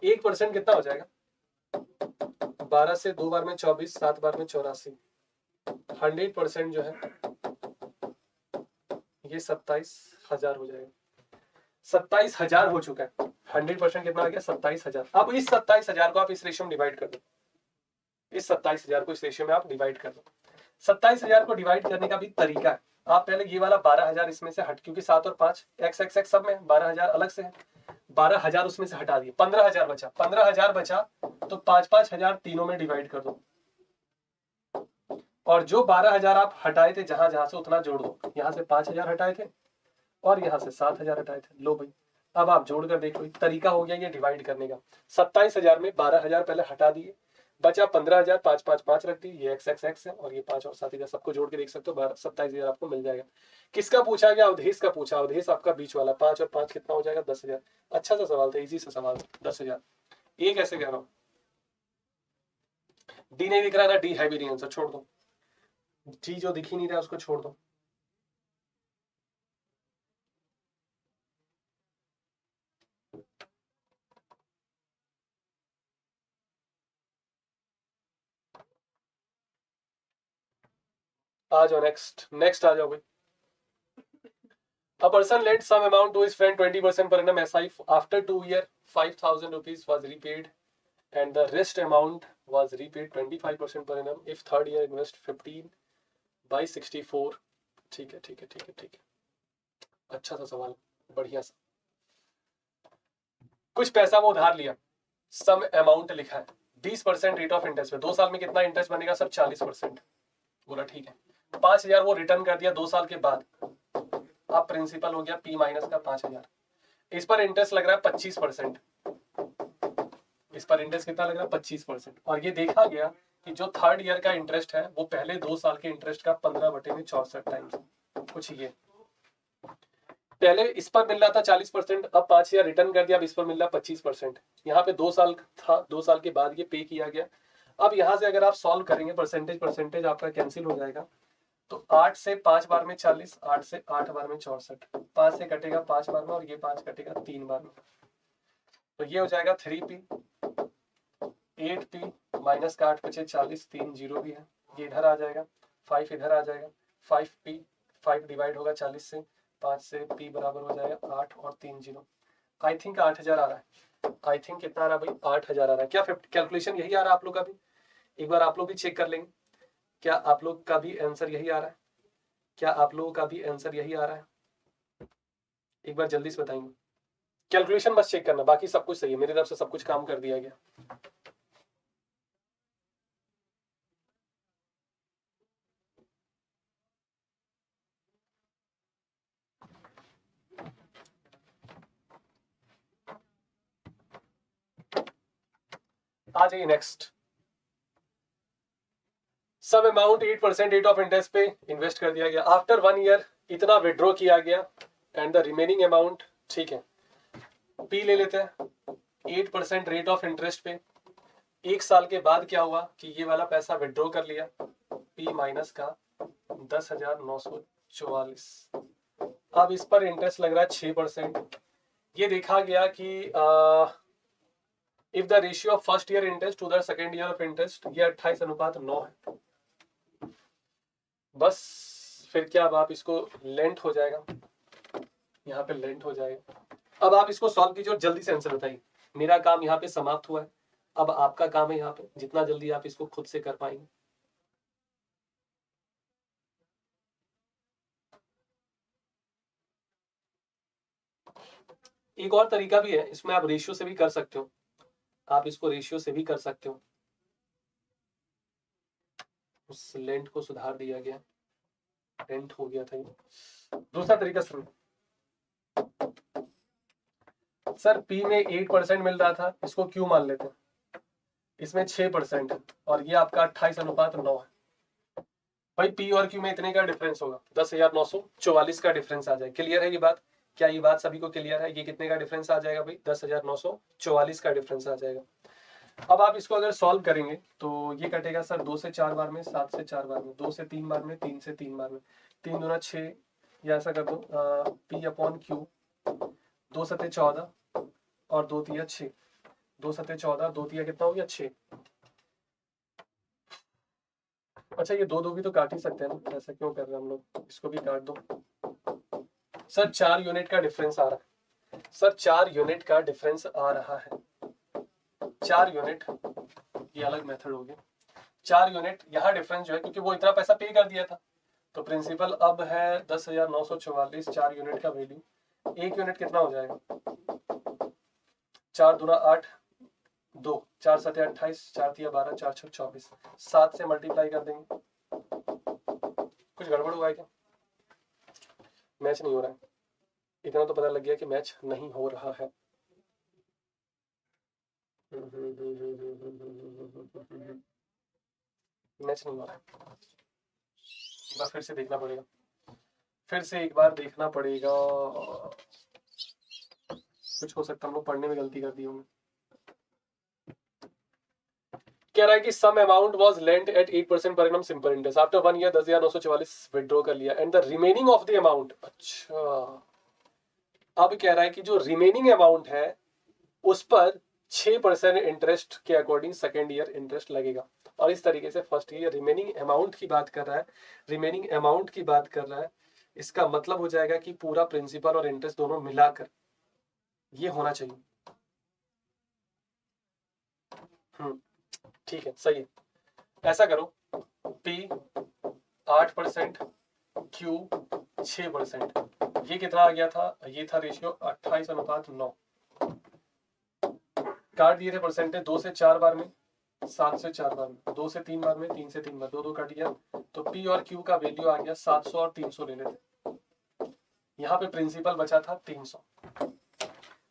1% कितना हो जाएगा? 12 से 2 बार में 24, 7 बार में 84। 100% जो है ये 27,000 हो जाएगा। 27,000 हो चुका है। 100% कितना आ गया? 27,000। अब इस 27,000 को आप इस रेशियो में डिवाइड कर दो, इस 27,000 को इस रेशियो में आप डिवाइड कर दो। 27,000 को डिवाइड करने का भी तरीका है। आप पहले ये वाला 12,000 इसमें से हट, क्योंकि 7 और 5 एक्स एक्स एक्स सब में 12,000 अलग से है, 12,000 उसमें से हटा दिए, 15,000 बचा। 15,000 बचा तो 5,000 तीनों में डिवाइड कर दो, और जो 12,000 आप हटाए थे जहां जहां से उतना जोड़ दो। यहां से 5,000 हटाए थे और यहां से 7,000 हटाए थे। लो भाई, अब आप जोड़कर देखो, तरीका हो गया ये डिवाइड करने का। 27,000 में 12,000 पहले हटा दिए, बचा 15,000, 5 5 5 रख दी, ये एक्स एक्स एक्स है और ये 5 और 7 इधर सबको जोड़ के देख सकते हो, 27,000 आपको मिल जाएगा। किसका पूछा गया? अवधेश का पूछा। अवधेश आपका बीच वाला, 5 और 5 कितना हो जाएगा? 10,000। अच्छा सा सवाल था, इजी सा सवाल था, 10,000। ये कैसे कह रहा हूँ? डी नहीं दिख रहा ना, डी है भी नहीं आंसर, छोड़ दो। डी जो दिख ही नहीं रहा उसको छोड़ दो। आ जाओ नेक्स्ट आ जाओ भाई। A person lent some amount to his friend 20% per annum SI. After 2 years, 5,000 rupees was repaid and the rest amount was repaid 25% per annum. If third year invest 15 by 64. ठीक है ठीक है ठीक है ठीक है, अच्छा सा सवाल, बढ़िया सा। कुछ पैसा वो उधार लिया, सम अमाउंट लिखा है, 20% रेट ऑफ इंटरेस्ट पे। 2 साल में कितना इंटरेस्ट बनेगा सर? 40%। बोला ठीक है। 5,000 वो रिटर्न कर दिया 2 साल के बाद। अब प्रिंसिपल हो गया P माइनस का 5,000। इस पर इंटरेस्ट लग रहा है 25%। इस पर इंटरेस्ट कितना लग रहा है? 25%। और ये देखा गया कि जो थर्ड ईयर का इंटरेस्ट है वो पहले 2 साल के इंटरेस्ट का 15/64 टाइम्स। कुछ ये पहले इस पर मिल रहा था 40%, अब 5,000 रिटर्न कर दिया, अब इस पर मिल रहा 25%। यहाँ पे 2 साल था, 2 साल के बाद ये पे किया गया। अब यहाँ से अगर आप सॉल्व करेंगे परसेंटेज आपका कैंसिल हो जाएगा। तो 8 से 5 बार में 40, 8 से 8 बार में 64, 5 से कटेगा 5 बार में और ये 5 कटेगा 3 बार में। तो ये हो जाएगा 3p, 8p माइनस का 8 बचे 40, 3 जीरो भी है, ये इधर आ जाएगा, 5 इधर आ जाएगा, 5p, 5 डिवाइड होगा 40 से, 5 से p बराबर हो जाएगा 8 और 3 जीरो। आई थिंक 8,000 आ रहा है। आई थिंक कितना आ रहा है भाई? 8,000 आ रहा है। क्या कैलकुलेशन यही आ रहा है आप लोग का भी? एक बार आप लोग भी चेक कर लेंगे। क्या आप लोग का भी आंसर यही आ रहा है? क्या आप लोगों का भी आंसर यही आ रहा है? एक बार जल्दी से बताएंगे। कैलकुलेशन बस चेक करना, बाकी सब कुछ सही है, मेरी तरफ से सब कुछ काम कर दिया गया। आ जाइए नेक्स्ट। सब अमाउंट 8% रेट ऑफ इंटरेस्ट पे इन्वेस्ट कर दिया गया। आफ्टर 1 ईयर इतना विड्रॉ किया गया एंड द रिमेनिंग अमाउंट, ठीक है, पी ले लेते हैं, 8% रेट ऑफ इंटरेस्ट पे। 1 साल के बाद क्या हुआ कि ये वाला पैसा विड्रॉ कर लिया, पी माइनस का 10,944। अब इस पर इंटरेस्ट लग रहा है 6%। ये देखा गया कि if the ratio of first year interest to the second year of interest, ये 28:9 है। बस फिर क्या, अब आप इसको लेंथ हो जाएगा, यहाँ पे लेंथ हो जाएगा। अब आप इसको सॉल्व कीजिए और जल्दी से आंसर बताइए। मेरा काम यहाँ पे समाप्त हुआ है, अब आपका काम है यहाँ पे, जितना जल्दी आप इसको खुद से कर पाएंगे। एक और तरीका भी है, इसमें आप रेशियो से भी कर सकते हो, आप इसको रेशियो से भी कर सकते हो। उस लेंथ को सुधार दिया गया, लेंथ हो गया था ये। दूसरा तरीका सुनो सर, P में 8% मिल रहा था, इसको Q मान लेते हैं, इसमें 6% है और ये आपका 28:9 है। भाई P और Q में इतने का डिफरेंस होगा, 10,944 का डिफरेंस आ जाएगा। क्लियर है ये बात? क्या ये बात सभी को क्लियर है? ये कितने का डिफरेंस आ जाएगा भाई? 10,944 का डिफरेंस आ जाएगा। अब आप इसको अगर सॉल्व करेंगे तो ये कटेगा सर 2 से 4 बार में, 7 से 4 बार में, 2 से 3 बार में, 3 से 3 बार में, 3 दूना 6, या ऐसा कर दो P/Q, 2 सते 14 और 2 तिया 6, 2 सते 14, 2 तिया कितना हो गया? 6। अच्छा ये 2 भी तो काट ही सकते हैं ना, ऐसा क्यों कर रहे हैं हम लोग? इसको भी काट दो सर। 4 यूनिट का डिफरेंस आ रहा है सर, 4 यूनिट का डिफरेंस आ रहा है। 4 यूनिट, ये अलग मेथड हो गया। 4 यूनिट यहाँ डिफरेंस जो है, क्योंकि वो इतना पैसा पे कर दिया था, तो प्रिंसिपल अब है 10,944, 4 यूनिट का वैल्यू। 1 यूनिट कितना हो जाएगा? 4 दूना 8, 2, 4 सते 28, 4 तिया 12, 4 छक 24, 7 से मल्टीप्लाई कर देंगे। कुछ गड़बड़ हुआ है क्या? मैच नहीं हो रहा है, इतना तो पता लग गया कि मैच नहीं हो रहा है। मैच नहीं हो रहा है, एक बार फिर से देखना पड़ेगा, फिर से एक बार देखना पड़ेगा। कुछ हो सकता है हम लोग पढ़ने में गलती कर दी होंगे। कह रहा है कि sum amount was lent at 8% पर annum simple interest after 1 year 10,944 withdraw कर लिया and the remaining of the amount. अच्छा, अब कह रहा है कि जो रिमेनिंग अमाउंट है उस पर 6% इंटरेस्ट के अकॉर्डिंग सेकेंड ईयर इंटरेस्ट लगेगा। और इस तरीके से फर्स्ट ईयर रिमेनिंग अमाउंट की बात कर रहा है, रिमेनिंग अमाउंट की बात कर रहा है, इसका मतलब हो जाएगा कि पूरा प्रिंसिपल और इंटरेस्ट दोनों मिलाकर ये होना चाहिए। ठीक है, सही है। ऐसा करो, P 8%, Q 6%, ये कितना आ गया था, ये था रेशियो 28:9। काट दिए थे परसेंटेज 2 से 4 बार में, 7 से 4 बार में, 2 से 3 बार में, 3 से 3 बार, 2 2 कट गया, तो P और Q का वैल्यू आ गया 700 और 300 ले लेते। यहाँ पे प्रिंसिपल बचा था 300।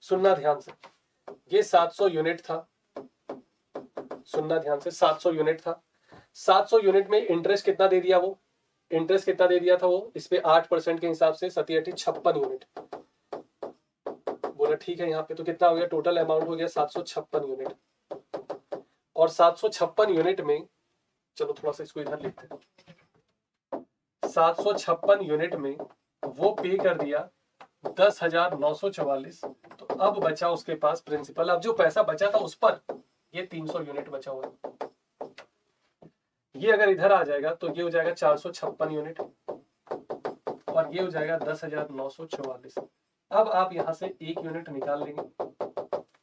सुनना ध्यान से, ये 700 यूनिट था, सुनना ध्यान से, 700 यूनिट था। 700 यूनिट में इंटरेस्ट कितना दे दिया वो, इंटरेस्ट कितना दे दिया था वो, इस पे 8% के हिसाब से 56 यूनिट बोला। ठीक है, यहाँ पे तो कितना हो गया, टोटल अमाउंट हो गया 756 यूनिट। और 756 यूनिट में, चलो थोड़ा सा इसको इधर लिखते हैं, 756 यूनिट में वो पे कर दिया 10,944। तो अब बचा उसके पास प्रिंसिपल, अब जो पैसा बचा था उस पर ये 300 यूनिट बचा हुआ है। ये अगर इधर आ जाएगा तो ये हो जाएगा 456 यूनिट और ये हो जाएगा 10,944। अब आप यहां से 1 यूनिट निकाल लेंगे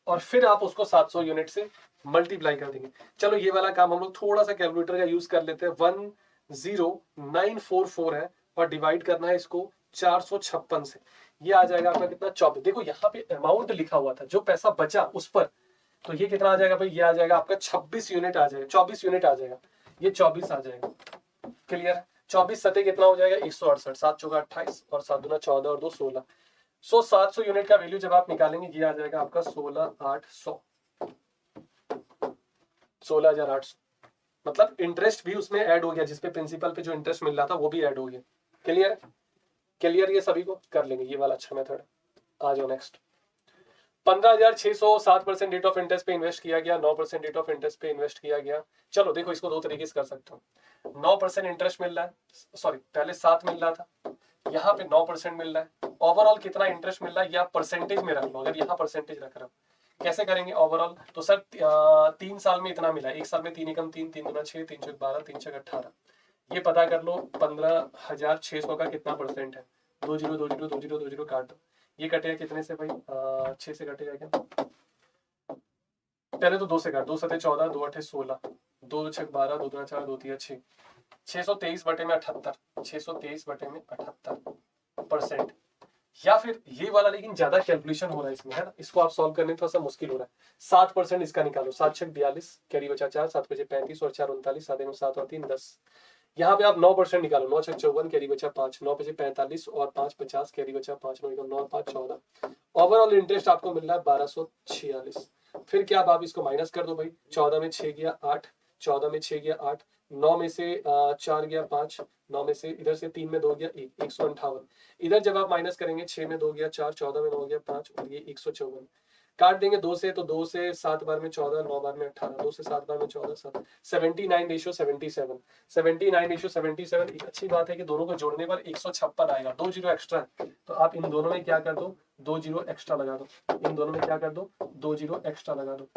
और फिर आप उसको 700 यूनिट से मल्टीप्लाई कर देंगे। चलो ये वाला काम हम लोग थोड़ा सा कैलकुलेटर का यूज कर लेते हैं। 10944 है और डिवाइड करना है इसको 456 से, ये आ जाएगा आपका कितना, 24। देखो यहाँ पे अमाउंट लिखा हुआ था, जो पैसा बचा उस पर, तो ये कितना आ जाएगा भाई, ये आ जाएगा आपका 26 यूनिट आ जाएगा, 24 यूनिट आ जाएगा, ये 24 आ जाएगा। क्लियर, 24 सतह कितना हो जाएगा 168, 7 चौका 28 और 7 दूना 14 और 2 16। 700 यूनिट का वैल्यू जब आप निकालेंगे ये आ जाएगा आपका 16,800, 16,800। मतलब इंटरेस्ट भी उसमें ऐड हो गया, जिसपे प्रिंसिपल पे जो इंटरेस्ट मिल रहा था वो भी ऐड हो गया। क्लियर, क्लियर, ये सभी को कर लेंगे, ये वाला अच्छा मेथड। आ जाओ नेक्स्ट। 15,607% रेट ऑफ इंटरेस्ट पे इन्वेस्ट किया गया, 9% रेट ऑफ इंटरेस्ट पे इन्वेस्ट किया गया। चलो देखो इसको दो तरीके से कर सकते हो। 9% इंटरेस्ट मिल रहा है, सॉरी पहले 7 मिल रहा था, यहाँ पे 9% मिल रहा है। ओवरऑल कितना इंटरेस्ट मिल रहा है ये आप परसेंटेज में रख लो। अगर यहाँ परसेंटेज रख रहा हूं, कैसे करेंगे ओवरऑल, तो सर 3 साल में इतना मिला, 1 साल में 3 एकम 3, 3 दूना 6, 3 चौक 12, 3 छक 18। ये पता कर लो 15,600 का कितना परसेंट है। 2 0 2 0 2 0 2 0 काट दो, ये कटेगा कितने से भाई, 6 से कटेगा क्या, पहले तो 2 से काट, 2 सते 14, 2 8 16, 2 छक 12, 2 दूना 4, 2 3 6, 623 बटे में 78, 623 बटे में 78%। या फिर ये वाला, लेकिन ज्यादा कैलकुलेशन हो रहा है इसमें, है ना, इसको आप सॉल्व करने में थोड़ा सा मुश्किल हो रहा है। 7% इसका निकालो, 7 छक 42, कैरी बचा 4, 7 बचे 35 और 4 39, 7 7 और 3 10। यहाँ पे आप 9% निकालो, 9 छक 54, कैरी बचा 5, 9 बचे 45 और 5 50, कैरी बचा 5, 9 5 14। ओवरऑल इंटरेस्ट आपको मिल रहा है 1246। फिर क्या, आप इसको माइनस कर दो भाई, 14 में 6 गया 8, 14 में 6 गया 8, 9 में से 4 गया 5, 9 में से इधर से 3 में 2 गया 1, 158। इधर जब आप माइनस करेंगे 6 में 2 गया 4, 14 में 9 गया 5 और ये 154। काट देंगे 2 से, तो 2 से 7 बार में 14, 9 बार में 18, 2 से 7 बार में 14 7, 79:77, 79:77। एक अच्छी बात है कि दोनों को जोड़ने पर 156 आएगा, 2 जीरो एक्स्ट्रा, तो आप इन दोनों में क्या कर दो, 2 जीरो एक्स्ट्रा लगा दो, इन दोनों में क्या कर दो, 2 जीरो एक्स्ट्रा लगा दो।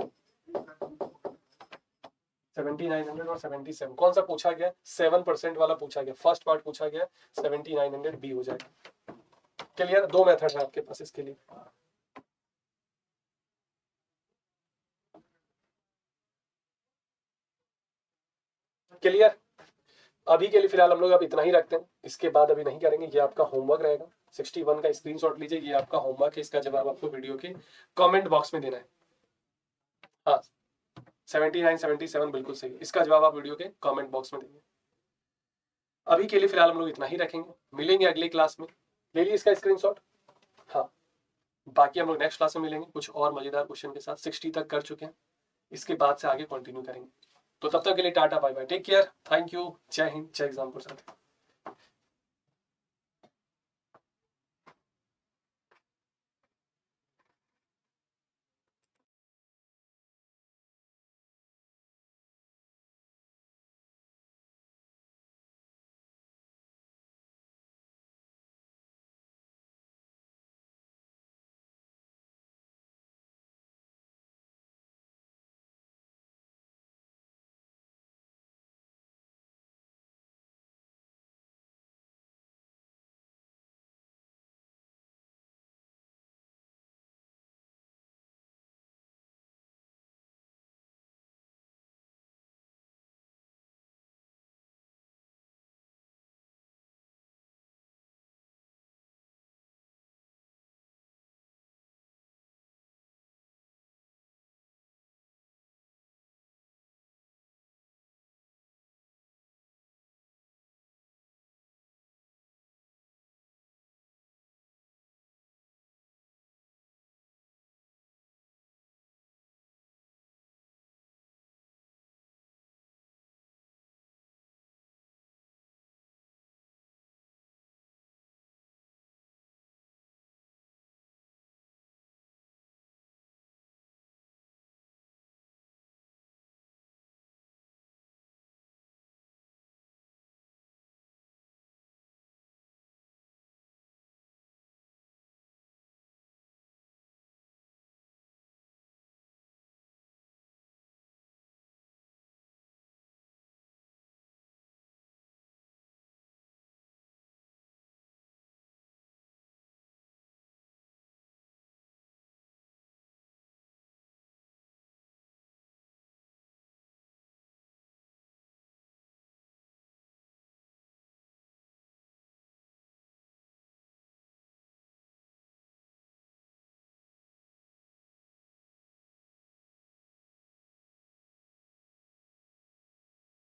7900 और 77 कौन सा पूछा गया, 7% वाला पूछा गया, फर्स्ट पार्ट पूछा गया, 7900 बी हो जाएगा। क्लियर, 2 मेथड है आपके पास इसके लिए। क्लियर, अभी के लिए फिलहाल हम लोग अब इतना ही रखते हैं, इसके बाद अभी नहीं करेंगे। ये आपका होमवर्क रहेगा, 61 का स्क्रीनशॉट लीजिए, ये आपका होमवर्क है, इसका जवाब आपको वीडियो के कमेंट बॉक्स में देना है। हाँ 79 77 बिल्कुल सही, इसका जवाब आप वीडियो के कमेंट बॉक्स में देंगे। अभी के लिए फिलहाल हम लोग इतना ही रखेंगे, मिलेंगे अगली क्लास में। ले लीजिए इसका स्क्रीनशॉट। हाँ, बाकी हम लोग नेक्स्ट क्लास में मिलेंगे कुछ और मजेदार क्वेश्चन के साथ। 60 तक कर चुके हैं, इसके बाद से आगे कंटिन्यू करेंगे। तो तब तक के लिए tata bye bye, take care, thank you, जय हिंद, जय एग्जाम साथी।